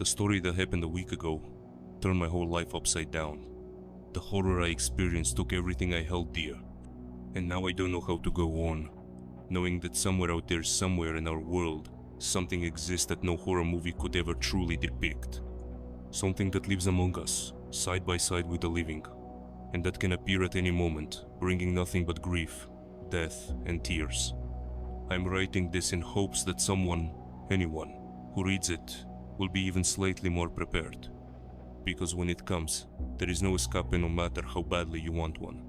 The story that happened a week ago turned my whole life upside down. The horror I experienced took everything I held dear, and now I don't know how to go on, knowing that somewhere out there, somewhere in our world, something exists that no horror movie could ever truly depict. Something that lives among us, side by side with the living, and that can appear at any moment, bringing nothing but grief, death, and tears. I'm writing this in hopes that someone, anyone, who reads it will be even slightly more prepared. Because when it comes, there is no escaping no matter how badly you want one.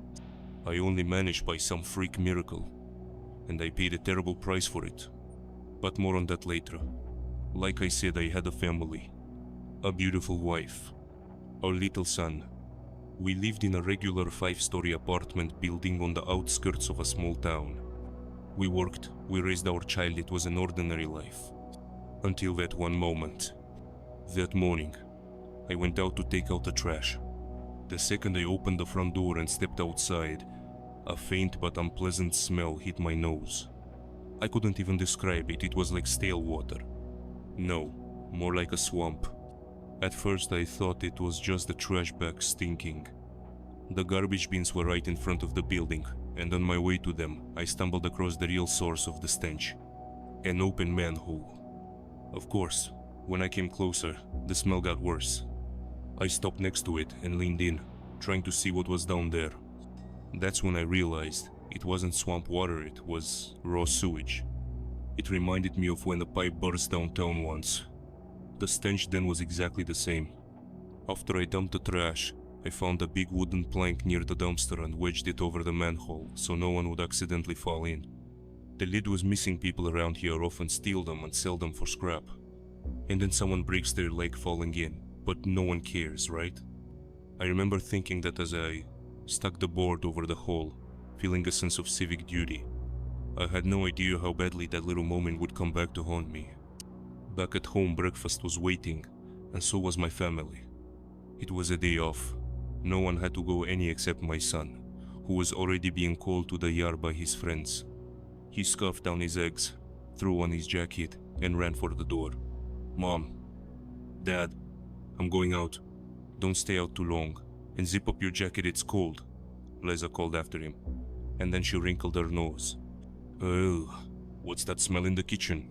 I only managed by some freak miracle, and I paid a terrible price for it. But more on that later. Like I said, I had a family, a beautiful wife, our little son. We lived in a regular 5-story apartment building on the outskirts of a small town. We worked, we raised our child, it was an ordinary life. Until that one moment. That morning, I went out to take out the trash. The second I opened the front door and stepped outside, a faint but unpleasant smell hit my nose. I couldn't even describe it, it was like stale water. No, more like a swamp. At first I thought it was just the trash bag stinking. The garbage bins were right in front of the building, and on my way to them, I stumbled across the real source of the stench. An open manhole. Of course, when I came closer, the smell got worse. I stopped next to it and leaned in, trying to see what was down there. That's when I realized it wasn't swamp water, it was raw sewage. It reminded me of when a pipe burst downtown once. The stench then was exactly the same. After I dumped the trash, I found a big wooden plank near the dumpster and wedged it over the manhole so no one would accidentally fall in. The lid was missing. People around here often steal them and sell them for scrap. And then someone breaks their leg falling in, but no one cares, right? I remember thinking that as I stuck the board over the hole, feeling a sense of civic duty. I had no idea how badly that little moment would come back to haunt me. Back at home, breakfast was waiting, and so was my family. It was a day off. No one had to go any except my son, who was already being called to the yard by his friends. He scarfed down his eggs, threw on his jacket, and ran for the door. "Mom, Dad, I'm going out. Don't stay out too long, and zip up your jacket, it's cold," Liza called after him, and then she wrinkled her nose. "Oh, what's that smell in the kitchen?"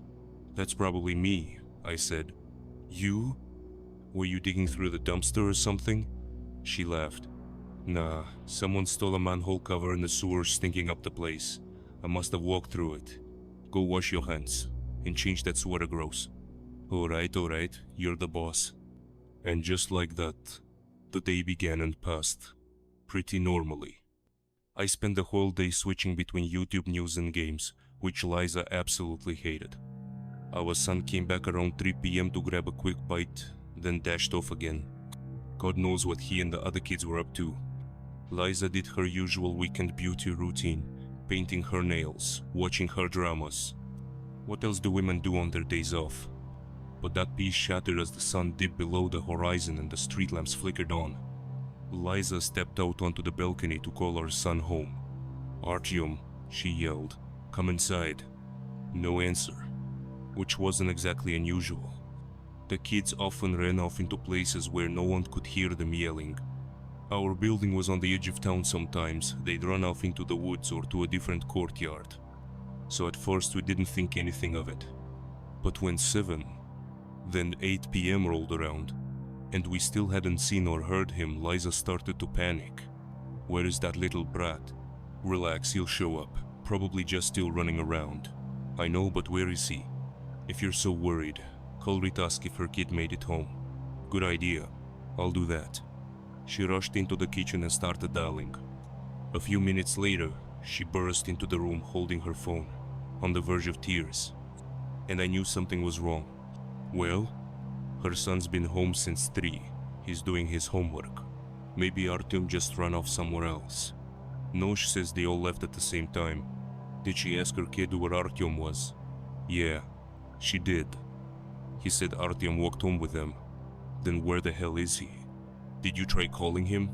"That's probably me," I said. "You? Were you digging through the dumpster or something?" She laughed. "Nah, someone stole a manhole cover in the sewer, stinking up the place. I must have walked through it. Go wash your hands and change that sweater, gross." Alright, you're the boss." And just like that, the day began and passed, pretty normally. I spent the whole day switching between YouTube news and games, which Liza absolutely hated. Our son came back around 3 p.m. to grab a quick bite, then dashed off again. God knows what he and the other kids were up to. Liza did her usual weekend beauty routine, painting her nails, watching her dramas. What else do women do on their days off? But that piece shattered as the sun dipped below the horizon and the street lamps flickered on. Liza stepped out onto the balcony to call her son home. "Artyom," she yelled, "come inside." No answer, which wasn't exactly unusual. The kids often ran off into places where no one could hear them yelling. Our building was on the edge of town. Sometimes they'd run off into the woods or to a different courtyard. So at first we didn't think anything of it. But when 7, then 8 p.m. rolled around, and we still hadn't seen or heard him, Liza started to panic. "Where is that little brat?" "Relax, he'll show up, probably just still running around." "I know, but where is he?" "If you're so worried, call Rita, ask if her kid made it home." "Good idea, I'll do that." She rushed into the kitchen and started dialing. A few minutes later, she burst into the room holding her phone, on the verge of tears. And I knew something was wrong. "Well?" "Her son's been home since 3. He's doing his homework. Maybe Artyom just ran off somewhere else." "No, she says they all left at the same time." "Did she ask her kid where Artyom was?" "Yeah, she did. He said Artyom walked home with them." "Then where the hell is he?" "Did you try calling him?"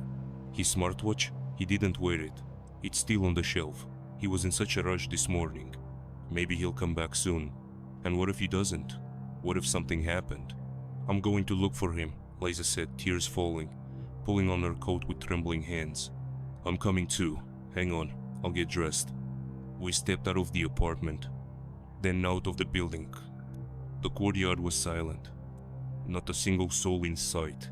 "His smartwatch? He didn't wear it. It's still on the shelf. He was in such a rush this morning. Maybe he'll come back soon." "And what if he doesn't? What if something happened?" I'm going to look for him, Liza said, tears falling, pulling on her coat with trembling hands. I'm coming too. Hang on, I'll get dressed. We stepped out of the apartment, then out of the building. The courtyard was silent. Not a single soul in sight.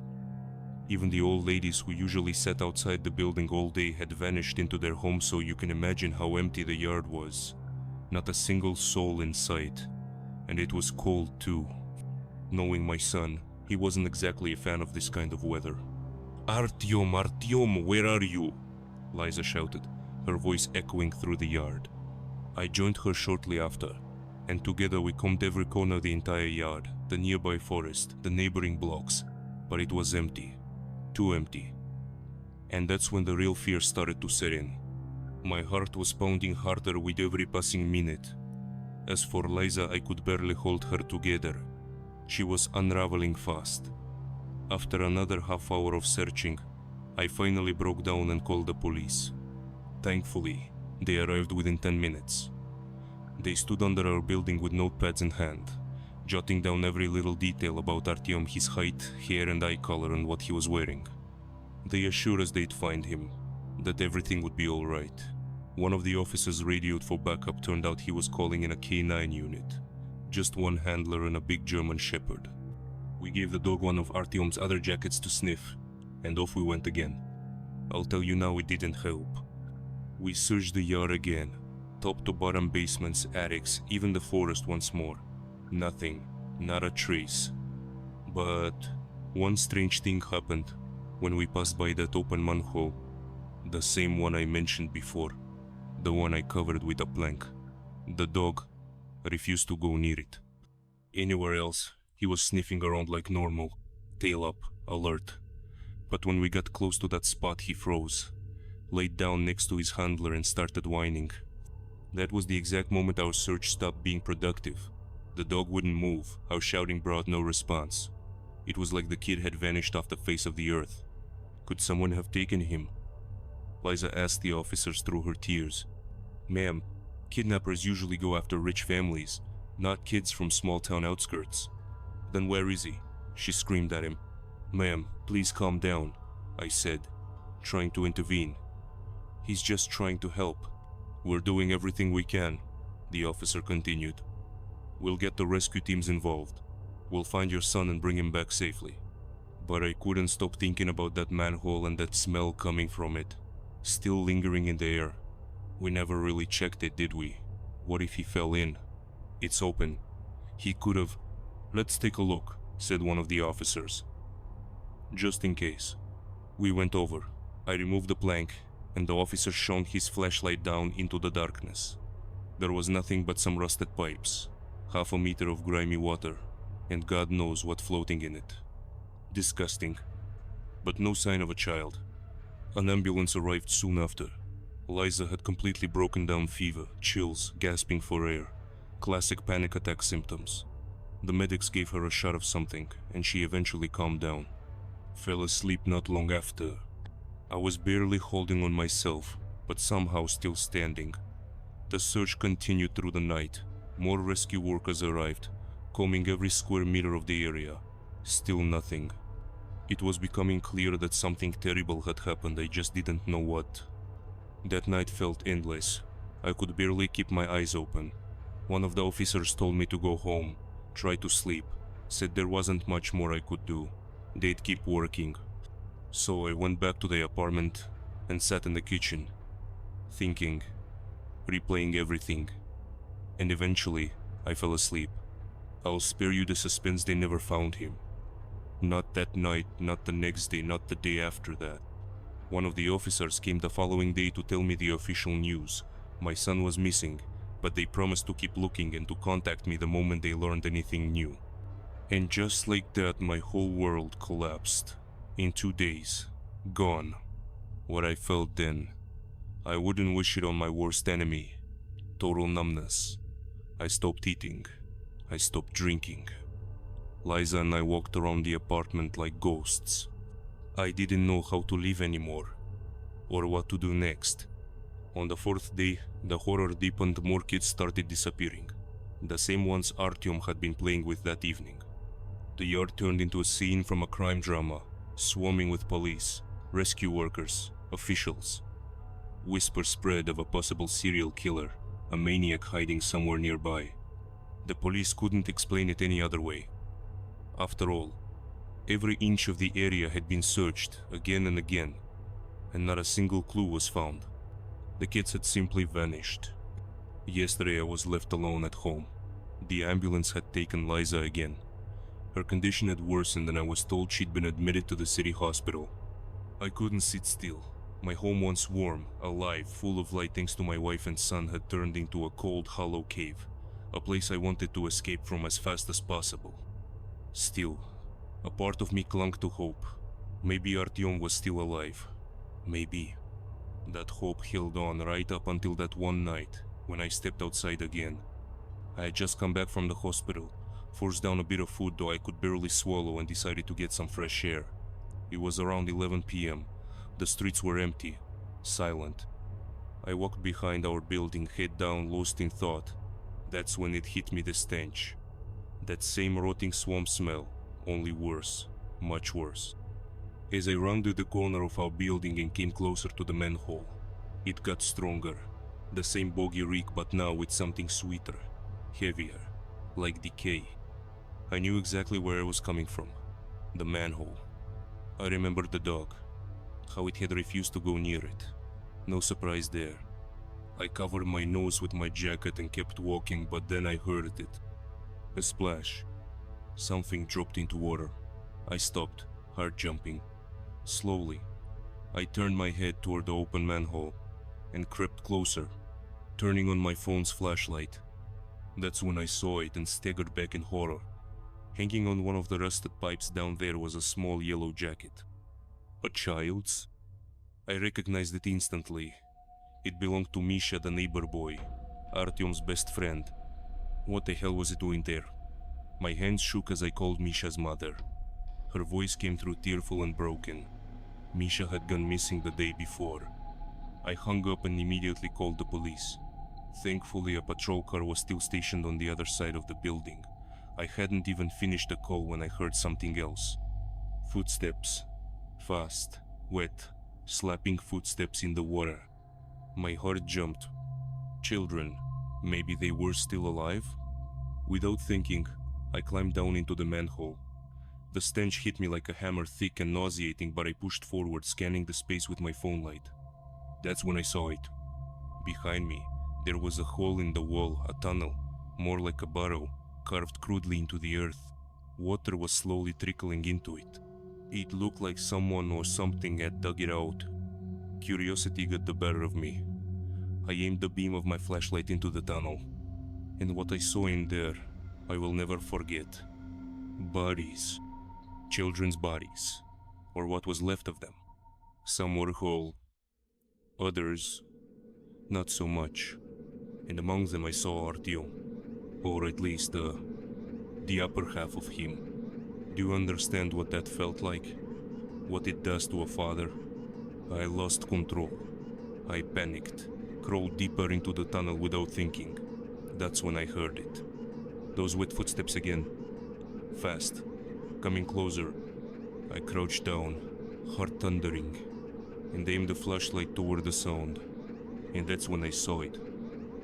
Even the old ladies who usually sat outside the building all day had vanished into their homes, so you can imagine how empty the yard was. Not a single soul in sight. And it was cold too. Knowing my son, he wasn't exactly a fan of this kind of weather. Artyom, Artyom, where are you? Liza shouted, her voice echoing through the yard. I joined her shortly after, and together we combed every corner of the entire yard, the nearby forest, the neighboring blocks, but it was empty. Too empty. And that's when the real fear started to set in. My heart was pounding harder with every passing minute. As for Liza, I could barely hold her together. She was unraveling fast. After another half hour of searching, I finally broke down and called the police. Thankfully, they arrived within 10 minutes. They stood under our building with notepads in hand, jotting down every little detail about Artyom, his height, hair and eye color, and what he was wearing. They assured us they'd find him, that everything would be alright. One of the officers radioed for backup. Turned out he was calling in a K9 unit. Just one handler and a big German shepherd. We gave the dog one of Artyom's other jackets to sniff, and off we went again. I'll tell you now, it didn't help. We searched the yard again, top to bottom, basements, attics, even the forest once more. Nothing, not a trace. But one strange thing happened when we passed by that open manhole, the same one I mentioned before, the one I covered with a plank. The dog refused to go near it. Anywhere else, he was sniffing around like normal, tail up, alert. But when we got close to that spot, he froze, laid down next to his handler and started whining. That was the exact moment our search stopped being productive. The dog wouldn't move. Our shouting brought no response. It was like the kid had vanished off the face of the earth. Could someone have taken him? Liza asked the officers through her tears. Ma'am, kidnappers usually go after rich families, not kids from small town outskirts. Then where is he? She screamed at him. Ma'am, please calm down, I said, trying to intervene. He's just trying to help. We're doing everything we can, the officer continued. We'll get the rescue teams involved. We'll find your son and bring him back safely. But I couldn't stop thinking about that manhole and that smell coming from it, still lingering in the air. We never really checked it, did we? What if he fell in? It's open. He could have. Let's take a look, said one of the officers. Just in case. We went over. I removed the plank, and the officer shone his flashlight down into the darkness. There was nothing but some rusted pipes, half a meter of grimy water, and God knows what floating in it. Disgusting. But no sign of a child. An ambulance arrived soon after. Liza had completely broken down, fever, chills, gasping for air. Classic panic attack symptoms. The medics gave her a shot of something, and she eventually calmed down. Fell asleep not long after. I was barely holding on myself, but somehow still standing. The search continued through the night. More rescue workers arrived, combing every square meter of the area. Still nothing. It was becoming clear that something terrible had happened, I just didn't know what. That night felt endless. I could barely keep my eyes open. One of the officers told me to go home, try to sleep, said there wasn't much more I could do. They'd keep working. So I went back to the apartment and sat in the kitchen, thinking, replaying everything. And eventually, I fell asleep. I'll spare you the suspense. They never found him. Not that night, not the next day, not the day after that. One of the officers came the following day to tell me the official news. My son was missing, but they promised to keep looking and to contact me the moment they learned anything new. And just like that, my whole world collapsed. In 2 days. Gone. What I felt then, I wouldn't wish it on my worst enemy. Total numbness. I stopped eating. I stopped drinking. Liza and I walked around the apartment like ghosts. I didn't know how to live anymore, or what to do next. On the 4th day, the horror deepened. More kids started disappearing. The same ones Artyom had been playing with that evening. The yard turned into a scene from a crime drama, swarming with police, rescue workers, officials. Whispers spread of a possible serial killer, a maniac hiding somewhere nearby. The police couldn't explain it any other way. After all, every inch of the area had been searched again and again, and not a single clue was found. The kids had simply vanished. Yesterday I was left alone at home. The ambulance had taken Liza again. Her condition had worsened and I was told she'd been admitted to the city hospital. I couldn't sit still. My home, once warm, alive, full of light thanks to my wife and son, had turned into a cold, hollow cave, a place I wanted to escape from as fast as possible. Still, a part of me clung to hope. Maybe Artyom was still alive. Maybe. That hope held on right up until that one night, when I stepped outside again. I had just come back from the hospital, forced down a bit of food though I could barely swallow, and decided to get some fresh air. It was around 11 p.m. The streets were empty, silent. I walked behind our building, head down, lost in thought. That's when it hit me, the stench. That same rotting swamp smell, only worse, much worse. As I rounded the corner of our building and came closer to the manhole, it got stronger. The same boggy reek, but now with something sweeter, heavier, like decay. I knew exactly where it was coming from. The manhole. I remembered the dog, how it had refused to go near it. No surprise there. I covered my nose with my jacket and kept walking, but then I heard it. A splash. Something dropped into water. I stopped, heart jumping. Slowly, I turned my head toward the open manhole and crept closer, turning on my phone's flashlight. That's when I saw it and staggered back in horror. Hanging on one of the rusted pipes down there was a small yellow jacket. A child's? I recognized it instantly. It belonged to Misha, the neighbor boy, Artyom's best friend. What the hell was it doing there? My hands shook as I called Misha's mother. Her voice came through tearful and broken. Misha had gone missing the day before. I hung up and immediately called the police. Thankfully, a patrol car was still stationed on the other side of the building. I hadn't even finished the call when I heard something else. Footsteps. Fast, wet, slapping footsteps in the water. My heart jumped. Children. Maybe they were still alive? Without thinking, I climbed down into the manhole. The stench hit me like a hammer, thick and nauseating, but I pushed forward, scanning the space with my phone light. That's when I saw it. Behind me, there was a hole in the wall, a tunnel, more like a burrow, carved crudely into the earth. Water was slowly trickling into it. It looked like someone or something had dug it out. Curiosity got the better of me. I aimed the beam of my flashlight into the tunnel, and what I saw in there, I will never forget. Bodies. Children's bodies, or what was left of them. Some were whole, others not so much, and among them I saw Artyom, or at least the upper half of him. Do you understand what that felt like? What it does to a father? I lost control. I panicked, crawled deeper into the tunnel without thinking. That's when I heard it. Those wet footsteps again. Fast. Coming closer. I crouched down, heart thundering, and aimed the flashlight toward the sound. And that's when I saw it.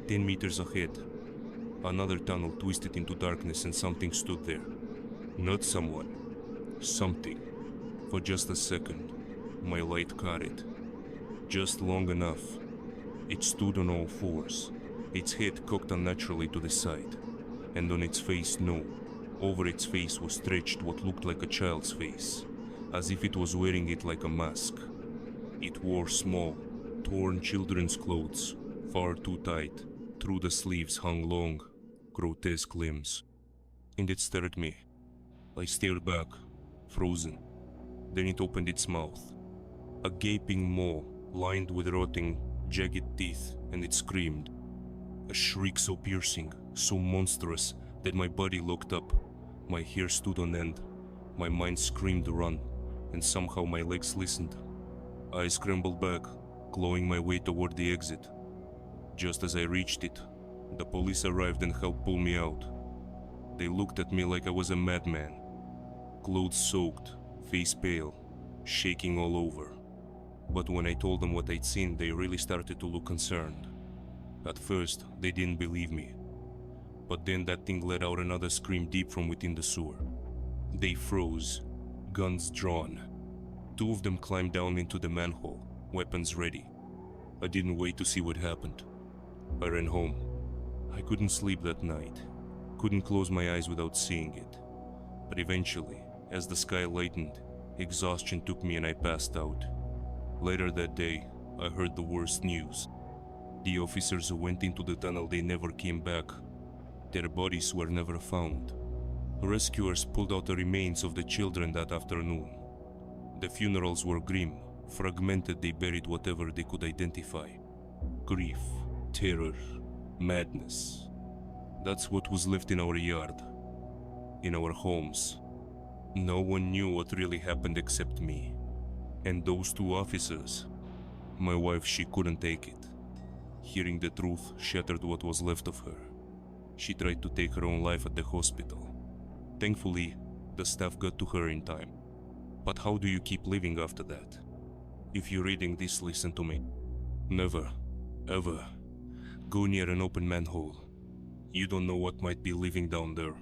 10 meters ahead. Another tunnel twisted into darkness and something stood there. Not someone. Something. For just a second, my light caught it. Just long enough. It stood on all fours, its head cocked unnaturally to the side, and on its face, no. Over its face was stretched what looked like a child's face, as if it was wearing it like a mask. It wore small, torn children's clothes, far too tight. Through the sleeves hung long, grotesque limbs. And it stared at me. I stared back, frozen. Then it opened its mouth. A gaping maw, lined with rotting, jagged teeth, and it screamed. A shriek so piercing, so monstrous, that my body locked up. My hair stood on end. My mind screamed to run, and somehow my legs listened. I scrambled back, clawing my way toward the exit. Just as I reached it, the police arrived and helped pull me out. They looked at me like I was a madman. clothes soaked, face pale, shaking all over. But when I told them what I'd seen, they really started to look concerned. At first, they didn't believe me. But then that thing let out another scream deep from within the sewer. They froze, guns drawn. Two of them climbed down into the manhole, weapons ready. I didn't wait to see what happened. I ran home. I couldn't sleep that night. Couldn't close my eyes without seeing it. But eventually, as the sky lightened, exhaustion took me and I passed out. Later that day, I heard the worst news. The officers who went into the tunnel, they never came back. Their bodies were never found. Rescuers pulled out the remains of the children that afternoon. The funerals were grim. Fragmented, they buried whatever they could identify. Grief, terror, madness. That's what was left in our yard, in our homes. No one knew what really happened except me. And those two officers. My wife, she couldn't take it. Hearing the truth shattered what was left of her. She tried to take her own life at the hospital. Thankfully, the staff got to her in time. But how do you keep living after that? If you're reading this, listen to me. Never, ever, go near an open manhole. You don't know what might be living down there.